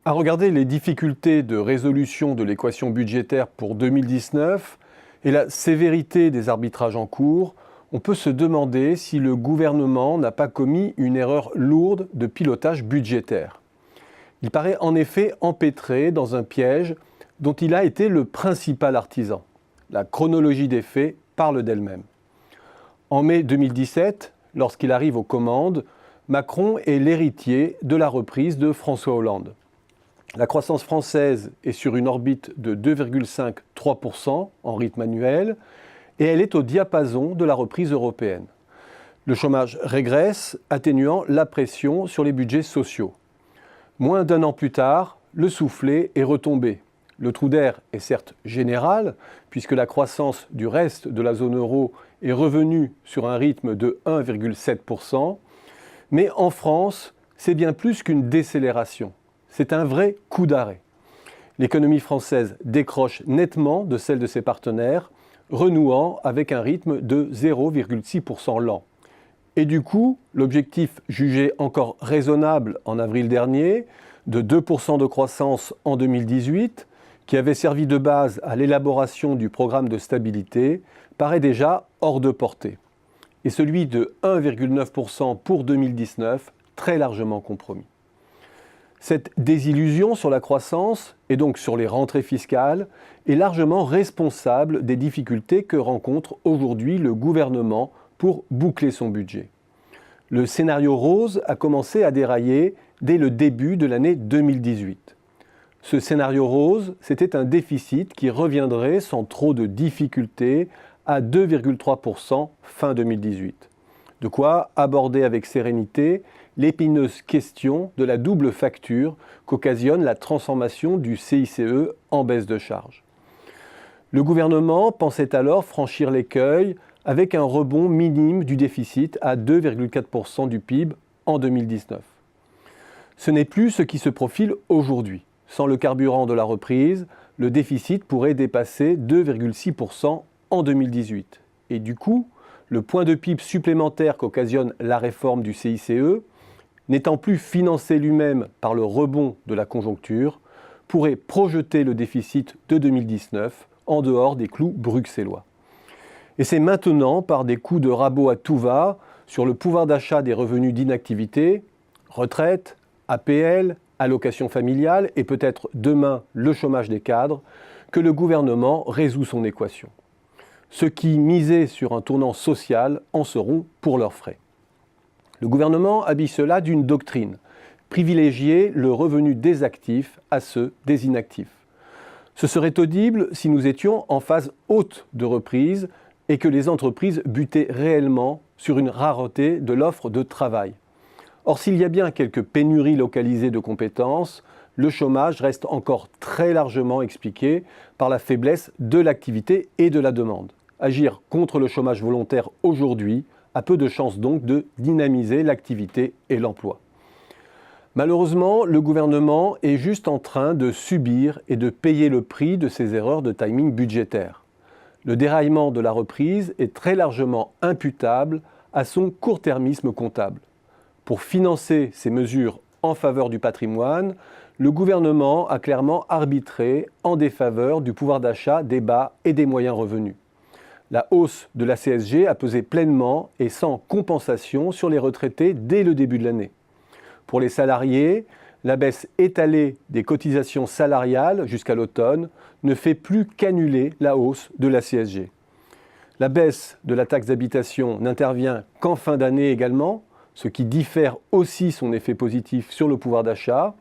À regarder les difficultés de résolution de l'équation budgétaire pour 2019 et la sévérité des arbitrages en cours, on peut se demander si le gouvernement n'a pas commis une erreur lourde de pilotage budgétaire. Il paraît en effet empêtré dans un piège dont il a été le principal artisan. La chronologie des faits parle d'elle-même. En mai 2017, lorsqu'il arrive aux commandes, Macron est l'héritier de la reprise de François Hollande. La croissance française est sur une orbite de 2,5-3% en rythme annuel et elle est au diapason de la reprise européenne. Le chômage régresse, atténuant la pression sur les budgets sociaux. Moins d'un an plus tard, le soufflet est retombé. Le trou d'air est certes général, puisque la croissance du reste de la zone euro est revenue sur un rythme de 1,7%, mais en France, c'est bien plus qu'une décélération. C'est un vrai coup d'arrêt. L'économie française décroche nettement de celle de ses partenaires, renouant avec un rythme de 0,6% lent. Et du coup, l'objectif jugé encore raisonnable en avril dernier, de 2% de croissance en 2018, qui avait servi de base à l'élaboration du programme de stabilité, paraît déjà hors de portée. Et celui de 1,9% pour 2019, très largement compromis. Cette désillusion sur la croissance, et donc sur les rentrées fiscales, est largement responsable des difficultés que rencontre aujourd'hui le gouvernement pour boucler son budget. Le scénario rose a commencé à dérailler dès le début de l'année 2018. Ce scénario rose, c'était un déficit qui reviendrait sans trop de difficultés à 2,3% fin 2018. De quoi aborder avec sérénité l'épineuse question de la double facture qu'occasionne la transformation du CICE en baisse de charge. Le gouvernement pensait alors franchir l'écueil avec un rebond minime du déficit à 2,4% du PIB en 2019. Ce n'est plus ce qui se profile aujourd'hui. Sans le carburant de la reprise, le déficit pourrait dépasser 2,6% en 2018. Et du coup, le point de PIB supplémentaire qu'occasionne la réforme du CICE, n'étant plus financé lui-même par le rebond de la conjoncture, pourrait projeter le déficit de 2019 en dehors des clous bruxellois. Et c'est maintenant par des coups de rabot à tout va sur le pouvoir d'achat des revenus d'inactivité, retraite, APL, allocation familiale et peut-être demain le chômage des cadres, que le gouvernement résout son équation. Ceux qui misaient sur un tournant social en seront pour leurs frais. Le gouvernement habille cela d'une doctrine, privilégier le revenu des actifs à ceux des inactifs. Ce serait audible si nous étions en phase haute de reprise et que les entreprises butaient réellement sur une rareté de l'offre de travail. Or, s'il y a bien quelques pénuries localisées de compétences, le chômage reste encore très largement expliqué par la faiblesse de l'activité et de la demande. Agir contre le chômage volontaire aujourd'hui a peu de chances donc de dynamiser l'activité et l'emploi. Malheureusement, le gouvernement est juste en train de subir et de payer le prix de ses erreurs de timing budgétaire. Le déraillement de la reprise est très largement imputable à son court-termisme comptable. Pour financer ces mesures en faveur du patrimoine, le gouvernement a clairement arbitré en défaveur du pouvoir d'achat des bas et des moyens revenus. La hausse de la CSG a pesé pleinement et sans compensation sur les retraités dès le début de l'année. Pour les salariés, la baisse étalée des cotisations salariales jusqu'à l'automne ne fait plus qu'annuler la hausse de la CSG. La baisse de la taxe d'habitation n'intervient qu'en fin d'année également, ce qui diffère aussi son effet positif sur le pouvoir d'achat.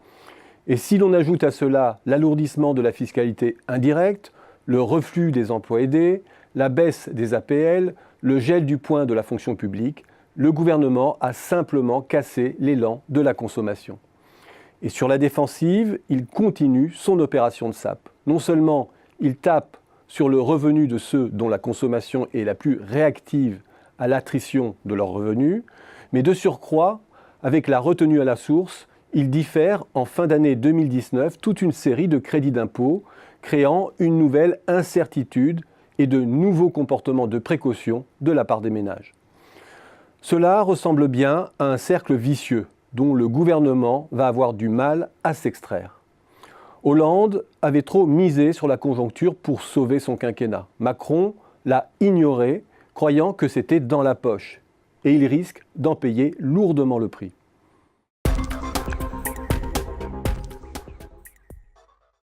Et si l'on ajoute à cela l'alourdissement de la fiscalité indirecte, le reflux des emplois aidés, la baisse des APL, le gel du point de la fonction publique, le gouvernement a simplement cassé l'élan de la consommation. Et sur la défensive, il continue son opération de sape. Non seulement il tape sur le revenu de ceux dont la consommation est la plus réactive à l'attrition de leurs revenus, mais de surcroît, avec la retenue à la source, il diffère en fin d'année 2019 toute une série de crédits d'impôt, créant une nouvelle incertitude et de nouveaux comportements de précaution de la part des ménages. Cela ressemble bien à un cercle vicieux dont le gouvernement va avoir du mal à s'extraire. Hollande avait trop misé sur la conjoncture pour sauver son quinquennat. Macron l'a ignoré, croyant que c'était dans la poche. Et il risque d'en payer lourdement le prix.